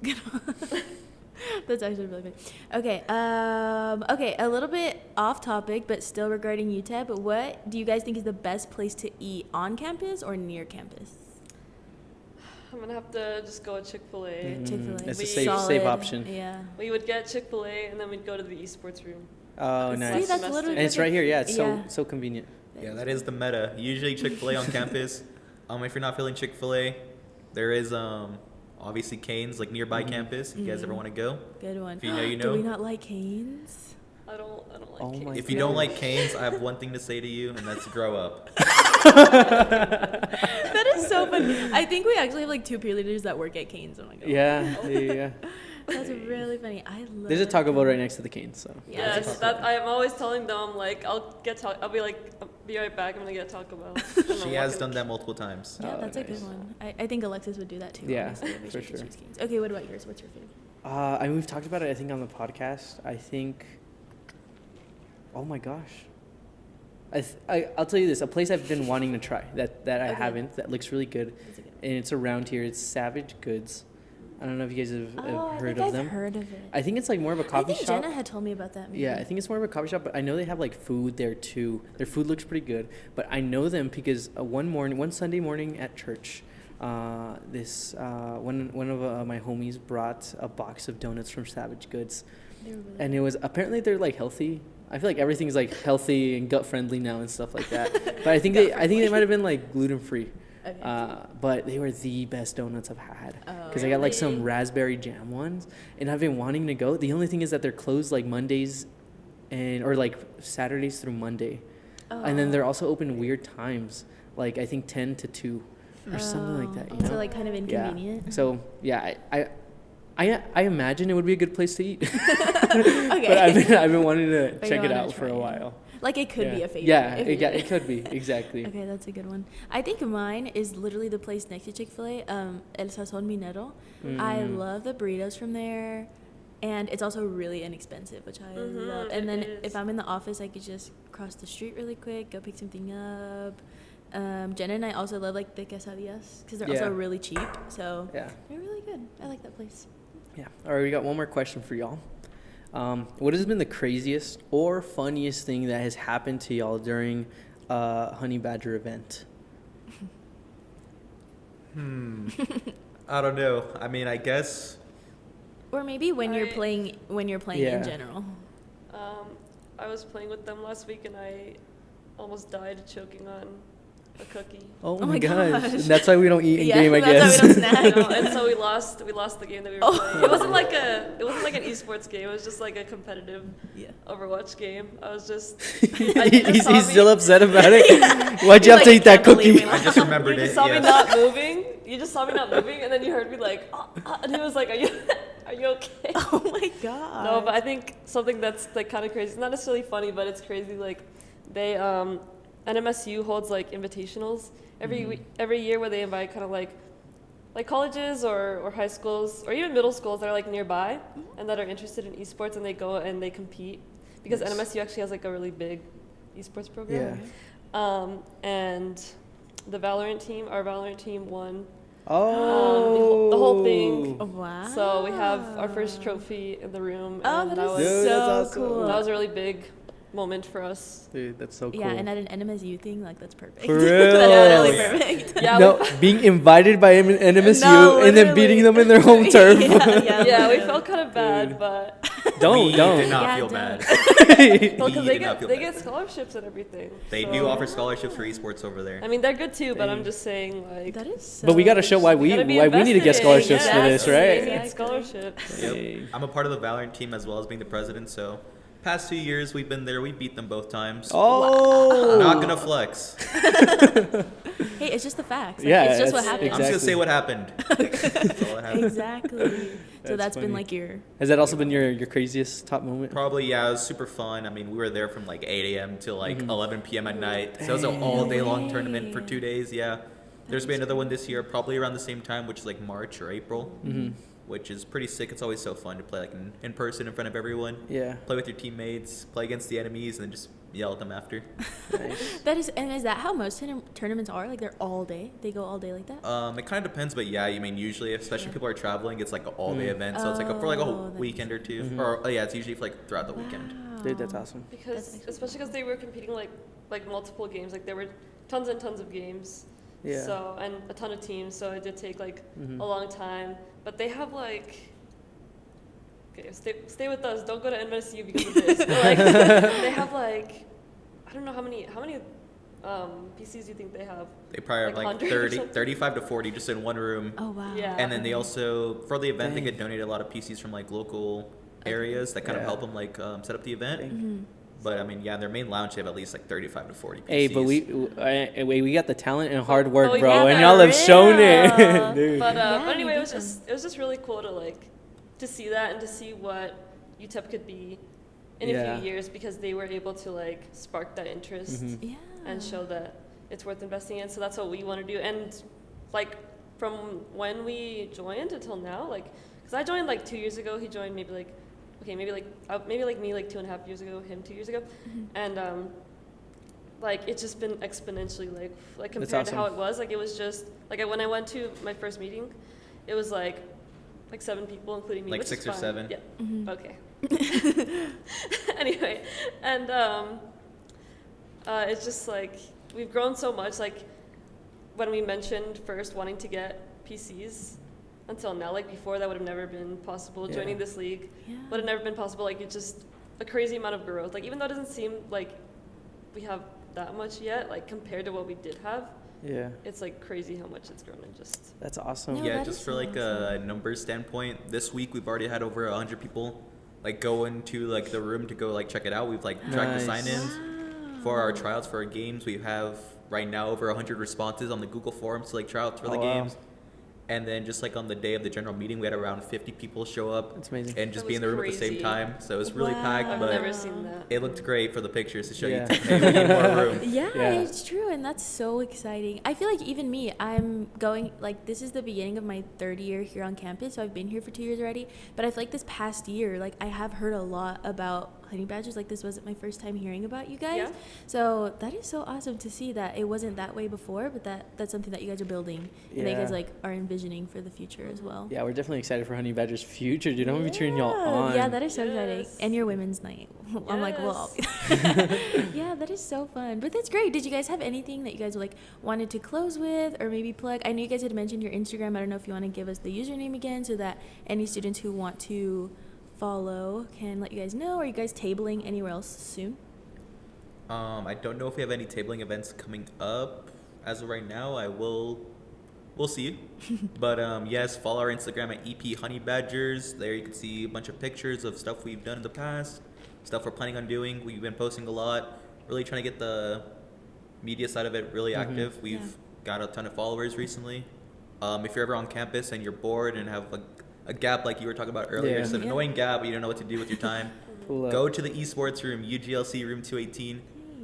That's actually really good. Okay, okay, a little bit off topic, but still regarding UTEP. What do you guys think is the best place to eat on campus or near campus? I'm gonna have to just go with Chick-fil-A. Mhm. Chick-fil-A. It's a We- safe Solid. option. Yeah. We would get Chick-fil-A and then we'd go to the Esports room. Oh, See, nice. See, that's Semester. literally And it's right here. Yeah, it's Yeah. so convenient. Yeah, that is the meta. Usually Chick-fil-A on campus. If you're not feeling Chick-fil-A, there is obviously Cane's like nearby Mhm. campus. If you guys ever want to go. Good one. If you know, you Do we know. not like Cane's? I don't like Oh cake. my If you don't like Cane's, I have one thing to say to you, and that's grow up. That is so funny. I think we actually have like 2 peer leaders that work at Cane's. Oh my god. Yeah. That's really funny. I love There's a Taco Bell right next to the Cane's, so. Yeah, Yes, that's that I'm always telling them like I'll be like I'll be right back. I'm gonna get Taco Bell. And I'm She has walking. done that multiple times. Yeah, Oh, that's a nice. good one. I think Alexis would do that too. Yeah, honestly, if we for should sure. choose Cane's. Okay, what about yours? What's your favorite? I mean, we've talked about it, I think, on the podcast. I think. Oh my gosh. I'll tell you this: a place I've been wanting to try that I Okay. haven't, that looks really good, That's a good one. and it's around here. It's Savage Goods. I don't know if you guys have Oh, I heard think of I've them. heard of it. I think it's like more of a coffee I think shop. Jenna had told me about that. Maybe. Yeah, I think it's more of a coffee shop, but I know they have like food there too. Their food looks pretty good. But I know them because one Sunday morning at church, One of my homies brought a box of donuts from Savage Goods, Really and it was apparently they're like healthy. I feel like everything's like healthy and gut friendly now and stuff like that. But I think they might have been like gluten free. Okay. But they were the best donuts I've had because I got like some Really? raspberry jam ones, and I've been wanting to go. The only thing is that they're closed like Mondays or like Saturdays through Monday, and then they're also open weird times, like I think 10 to 2 or something like that. You know? So like kind of inconvenient. Yeah. So yeah, I imagine it would be a good place to eat. Okay. But I've been wanting to But you check it wanna out for try a it. while. Like it could be a favorite. Yeah, if you did. it could be exactly. Okay, that's a good one. I think mine is literally the place next to Chick-fil-A, El Sazon Minero. I love the burritos from there, and it's also really inexpensive, which I love. And then if I'm in the office, I could just cross the street really quick, go pick something up. Jenna and I also love like the quesadillas because they're also really cheap, so Yeah. they're really good. I like that place. Yeah. All right, we got one more question for y'all. What has been the craziest or funniest thing that has happened to y'all during a Honey Badger event? I don't know. I mean, I guess Or maybe when you're playing Yeah. in general. I was playing with them last week and I almost died choking on a cookie. Oh, my my gosh. gosh. And that's why we don't eat in Yeah, game, I that's guess. why we don't snack. No, and so we lost the game that we were playing. It wasn't like an esports game. It was just like a competitive Overwatch game. I was just He's still upset about it. Why'd you have to eat that cookie? I just remembered You it. just saw me yes. not moving. You just saw me not moving, and then you heard me like, and he was like, "Are you okay?" Oh my god. No, but I think something that's like kind of crazy. It's not necessarily funny, but it's crazy. Like they NMSU holds like invitationals every year where they invite kind of like colleges or high schools or even middle schools that are like nearby and that are interested in esports, and they go and they compete because NMSU actually has like a really big esports program. Yeah. And our Valorant team won Oh. the whole thing. Wow. So we have our first trophy in the room. Oh, and that that is was Dude, that's so awesome. cool. that was a really big moment for us. Dude, that's so cool. Yeah, and at an NMSU thing, like that's perfect. For That's real? really Yeah. perfect. Yeah, No, being invited by NMSU No, and then literally. beating them in their home turf. yeah, we felt kind of bad, Dude. but Don't. We did not Yeah, feel don't. bad. well, because We did not feel they bad. get scholarships and everything. They so- do offer scholarships for esports over there. I mean, they're good too, but I'm Dang. just saying, like, That is so But we got to show why we gotta be need to get invested in. scholarships for this, Exactly. right? They need Exactly. scholarships. Yep. Hey. I'm a part of the Valorant team as well as being the president, so past 2 years we've been there. We beat them both times. Oh. Not gonna flex. Hey, it's just the facts. Like, Yeah, it's just what it's- happened. I'm just gonna say Exactly. what happened. That's all that happened. Exactly. So that's been funny. like your. Has that also been your craziest top moment? Probably, yeah, it was super fun. I mean, we were there from like 8 a.m. till like 11 p.m. at night. So it was an all-day-long tournament for 2 days, yeah. There's been another one this year, probably around the same time, which is like March or April, which is pretty sick. It's always so fun to play like in person in front of everyone. Yeah. Play with your teammates, play against the enemies, and then just yell at them after. Nice. Is that how most tournaments are? Like they're all day. They go all day like that. It kind of depends, but yeah, I mean, usually, especially if people are traveling, it's like an all-day event, so it's like for like a Oh, whole that weekend or two, Mhm. or yeah, it's usually for like throughout the weekend. Dude, that's awesome. Because actually especially because they were competing like multiple games. Like there were tons and tons of games. Yeah. So and a ton of teams. So it did take like Mhm. a long time. But they have like. Okay, stay with us. Don't go to NMSU because of this. But, like, they have like, I don't know how many PCs do you think they have? They probably have Like like 100 or 30, something? 35 to 40 just in one room. Oh wow. Yeah. And then they also, for the event, they Dang. get donated a lot of PCs from like local areas that kind of Yeah. help them like set up the event. Mm-hmm. But I mean, yeah, their main lounge they have at least like 35 to 40 PCs. Hey, but we got the talent and hard work, we bro, got and that y'all have shown it. real. Dude. But Yeah, anyway, you it was beat just really cool to like to see that and to see what UTEP could be in a Yeah. few years because they were able to like spark that interest Mhm. Yeah. and show that it's worth investing in. So that's what we want to do. And like from when we joined until now, like because I joined like 2 years ago, he joined maybe like maybe like me like 2.5 years ago, him 2 years ago, and like it's just been exponentially like compared to how it was. Like it was just like when I went to my first meeting, it was like 7 people, including me. Like which 6 is or fine. 7? Yeah. Mhm. Okay. Anyway, and it's just like we've grown so much. Like when we mentioned first wanting to get PCs until now, like before that would have never been possible. Yeah. Joining this league Yeah. would have never been possible. Like it's just a crazy amount of growth. Like even though it doesn't seem like we have that much yet, like compared to what we did have, Yeah. it's like crazy how much it's grown and just. That's awesome. No, Yeah, that just is for so like awesome. a numbers standpoint, this week we've already had over 100 people like go into like the room to go like check it out. We've like tracked the Nice. sign-ins for our tryouts for our games. We have right now over 100 responses on the Google forums to like try out for the Oh, wow. games. And then just like on the day of the general meeting, we had around 50 people show up That's amazing. and just That be in the was room at the same crazy. time. So it was really Wow. packed, I've but never seen that. it looked great for the pictures to show Yeah. you. Hey, we need more room. Yeah, Yeah. it's true, and that's so exciting. I feel like even me, I'm going, like, this is the beginning of my third year here on campus, so I've been here for 2 years already, but I feel like this past year, like, I have heard a lot about honey badgers. Like, this wasn't my first time hearing about you guys. Yeah. So that is so awesome to see that it wasn't that way before, but that's something that you guys are building, and that you guys, Yeah. like, are envisioning for the future as well. Yeah, we're definitely excited for Honey Badger's future, dude. I'm gonna be cheering y'all on. Yeah, that is so exciting. Yes. And your women's night. I'm like, well, yeah, that is so fun. But that's great. Did you guys have anything that you guys like wanted to close with or maybe plug? I know you guys had mentioned your Instagram. I don't know if you want to give us the username again so that any students who want to follow can let you guys know. Are you guys tabling anywhere else soon? I don't know if we have any tabling events coming up as of right now. We'll see. But yes, follow our Instagram at EP Honey Badgers. There you can see a bunch of pictures of stuff we've done in the past, stuff we're planning on doing. We've been posting a lot, really trying to get the media side of it really active. We've Yeah. got a ton of followers recently. If you're ever on campus and you're bored and have a gap like you were talking about earlier, Yeah. just an Yeah. annoying gap, but you don't know what to do with your time, Pull up. go to the Esports room, UGLC room 218.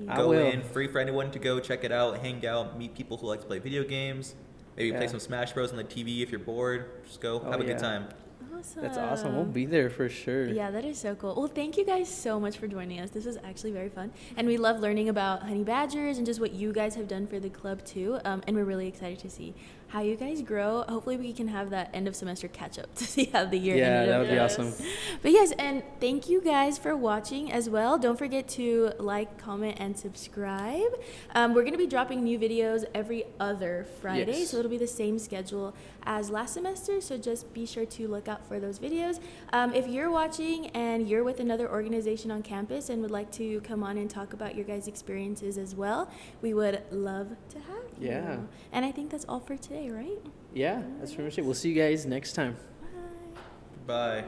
I Go will. in, free for anyone to go check it out, hang out, meet people who like to play video games, maybe play Yeah. some Smash Bros on the TV if you're bored. Just go, Oh, have a yeah. good time. Awesome. That's awesome. We'll be there for sure. Yeah, that is so cool. Well, thank you guys so much for joining us. This was actually very fun. And we love learning about honey badgers and just what you guys have done for the club too. And we're really excited to see how you guys grow. Hopefully we can have that end of semester catch up to see how the year Yeah, ended that up. would be Yes. awesome. But yes, and thank you guys for watching as well. Don't forget to like, comment, and subscribe. We're going to be dropping new videos every other Friday, Yes. so it'll be the same schedule as last semester, so just be sure to look out for those videos. If you're watching and you're with another organization on campus and would like to come on and talk about your guys' experiences as well, we would love to have you. Yeah. And I think that's all for today, right? Yeah, that's pretty much it. We'll see you guys next time. Bye. Bye.